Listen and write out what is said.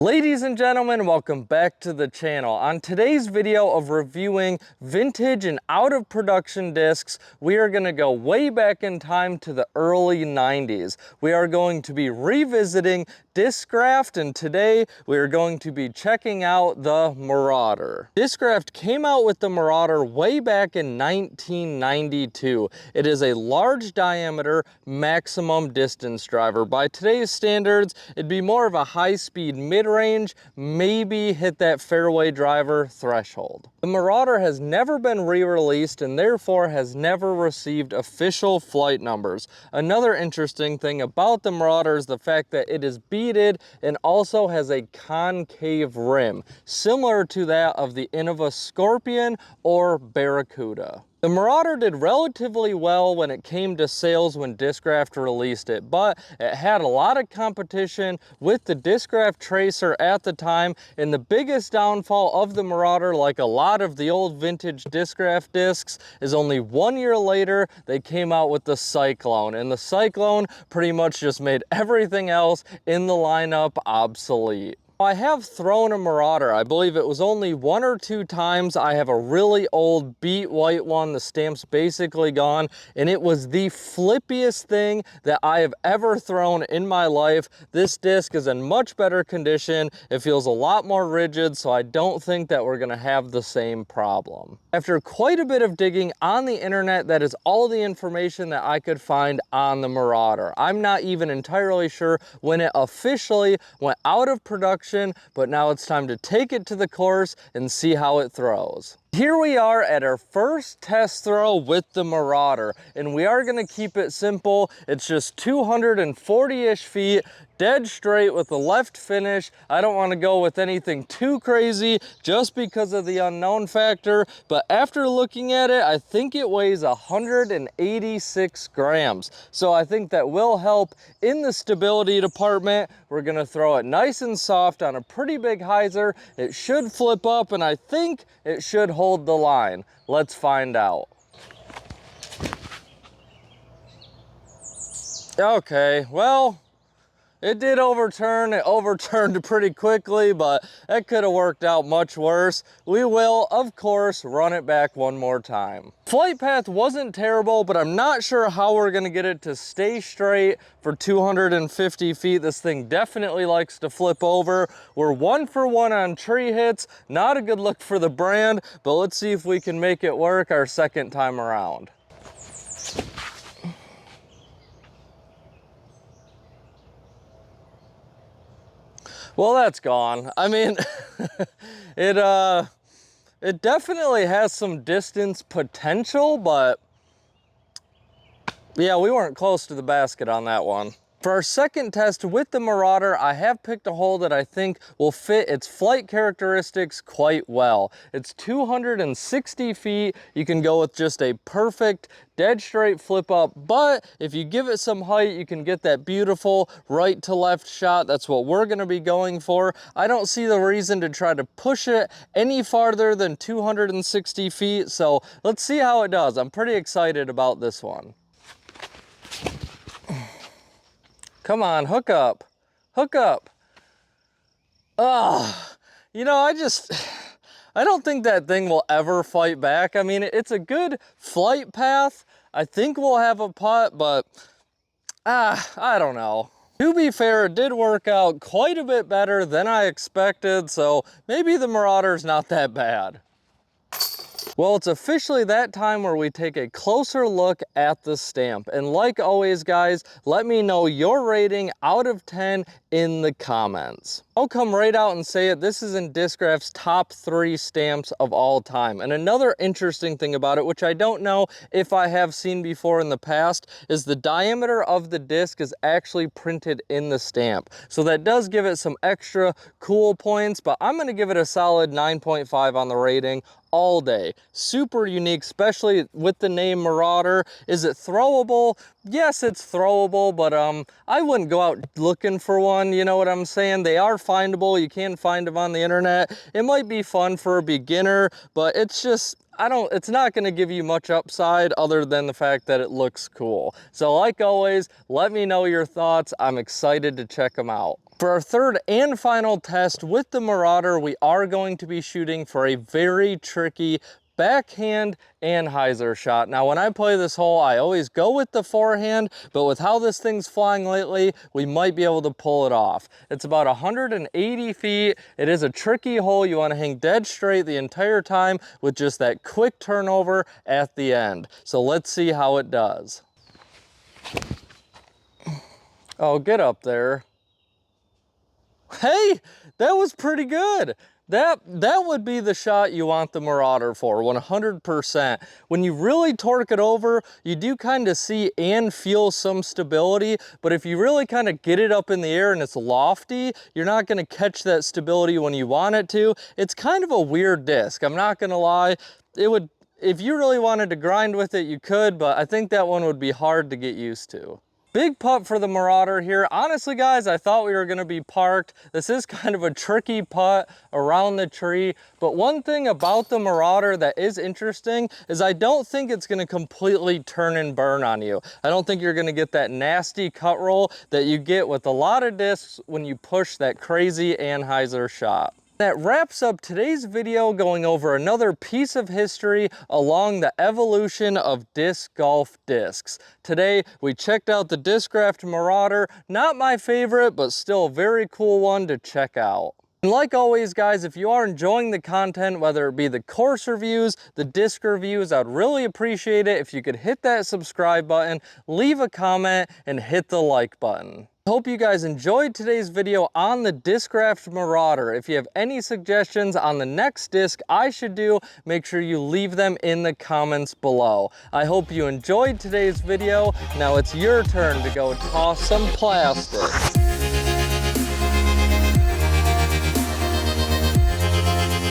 Ladies and gentlemen, welcome back to the channel. On today's video of reviewing vintage and out of production discs, we are going to go way back in time to the early 90s. We are going to be revisiting Discraft, and today we are going to be checking out the Marauder. Discraft came out with the Marauder way back in 1992. It is a large diameter maximum distance driver. By today's standards, it'd be more of a high-speed mid-range, maybe hit that fairway driver threshold. The Marauder has never been re-released and therefore has never received official flight numbers. Another interesting thing about the Marauder is the fact that it is beaded and also has a concave rim, similar to that of the Innova Scorpion or Barracuda. The Marauder did relatively well when it came to sales when Discraft released it, but it had a lot of competition with the Discraft Tracer at the time, and the biggest downfall of the Marauder, like a lot of the old vintage Discraft discs, is only 1 year later they came out with the Cyclone, and the Cyclone pretty much just made everything else in the lineup obsolete. I have thrown a Marauder. I believe it was only 1 or 2 times. I have a really old beat white one. The stamp's basically gone, and it was the flippiest thing that I have ever thrown in my life. This disc is in much better condition. It feels a lot more rigid, so I don't think that we're gonna have the same problem. After quite a bit of digging on the internet, that is all the information that I could find on the Marauder. I'm not even entirely sure when it officially went out of production, but now it's time to take it to the course and see how it throws. Here we are at our first test throw with the Marauder, and we are going to keep it simple. It's just 240-ish feet, dead straight with the left finish. I don't want to go with anything too crazy just because of the unknown factor, but after looking at it, I think it weighs 186 grams. So I think that will help in the stability department. We're going to throw it nice and soft on a pretty big hyzer. It should flip up, and I think it should hold the line. Let's find out. Okay, well, it did overturn. It overturned pretty quickly, but that could have worked out much worse. We will, of course, run it back one more time. Flight path wasn't terrible, but I'm not sure how we're gonna get it to stay straight for 250 feet. This thing definitely likes to flip over. We're 1 for 1 on tree hits. Not a good look for the brand, but let's see if we can make it work our second time around. Well, that's gone. I mean, it definitely has some distance potential, but yeah, we weren't close to the basket on that one. For our second test with the Marauder, I have picked a hole that I think will fit its flight characteristics quite well. It's 260 feet. You can go with just a perfect dead straight flip up, but if you give it some height, you can get that beautiful right to left shot. That's what we're gonna be going for. I don't see the reason to try to push it any farther than 260 feet, so let's see how it does. I'm pretty excited about this one. Come on, hook up, hook up. Ah, you know, I don't think that thing will ever fight back. I mean, it's a good flight path. I think we'll have a putt, but I don't know. To be fair, it did work out quite a bit better than I expected, so maybe the Marauder's not that bad. Well, it's officially that time where we take a closer look at the stamp. And like always, guys, let me know your rating out of 10 in the comments. I'll come right out and say it. This is in Discraft's top 3 stamps of all time. And another interesting thing about it, which I don't know if I have seen before in the past, is the diameter of the disc is actually printed in the stamp. So that does give it some extra cool points, but I'm going to give it a solid 9.5 on the rating all day. Super unique, especially with the name Marauder. Is it throwable? Yes, it's throwable, but I wouldn't go out looking for one, you know what I'm saying? They are findable. You can find them on the internet. It might be fun for a beginner, but it's just, it's not gonna give you much upside other than the fact that it looks cool. So like always, let me know your thoughts. I'm excited to check them out. For our third and final test with the Marauder, we are going to be shooting for a very tricky backhand anhyzer shot. Now, when I play this hole, I always go with the forehand, but with how this thing's flying lately, we might be able to pull it off. It's about 180 feet. It is a tricky hole. You want to hang dead straight the entire time with just that quick turnover at the end. So let's see how it does. Oh, get up there. Hey, that was pretty good. That would be the shot you want the Marauder for, 100%. When you really torque it over, you do kind of see and feel some stability, but if you really kind of get it up in the air and it's lofty, you're not gonna catch that stability when you want it to. It's kind of a weird disc, I'm not gonna lie. If you really wanted to grind with it, you could, but I think that one would be hard to get used to. Big putt for the Marauder here. Honestly, guys, I thought we were gonna be parked. This is kind of a tricky putt around the tree, but one thing about the Marauder that is interesting is I don't think it's gonna completely turn and burn on you. I don't think you're gonna get that nasty cut roll that you get with a lot of discs when you push that crazy anhyzer shot. That wraps up today's video going over another piece of history along the evolution of disc golf discs. Today, we checked out the Discraft Marauder. Not my favorite, but still a very cool one to check out. And like always, guys, if you are enjoying the content, whether it be the course reviews, the disc reviews, I'd really appreciate it if you could hit that subscribe button, leave a comment, and hit the like button. Hope you guys enjoyed today's video on the Discraft Marauder. If you have any suggestions on the next disc I should do, make sure you leave them in the comments below. I hope you enjoyed today's video. Now it's your turn to go toss some plastic.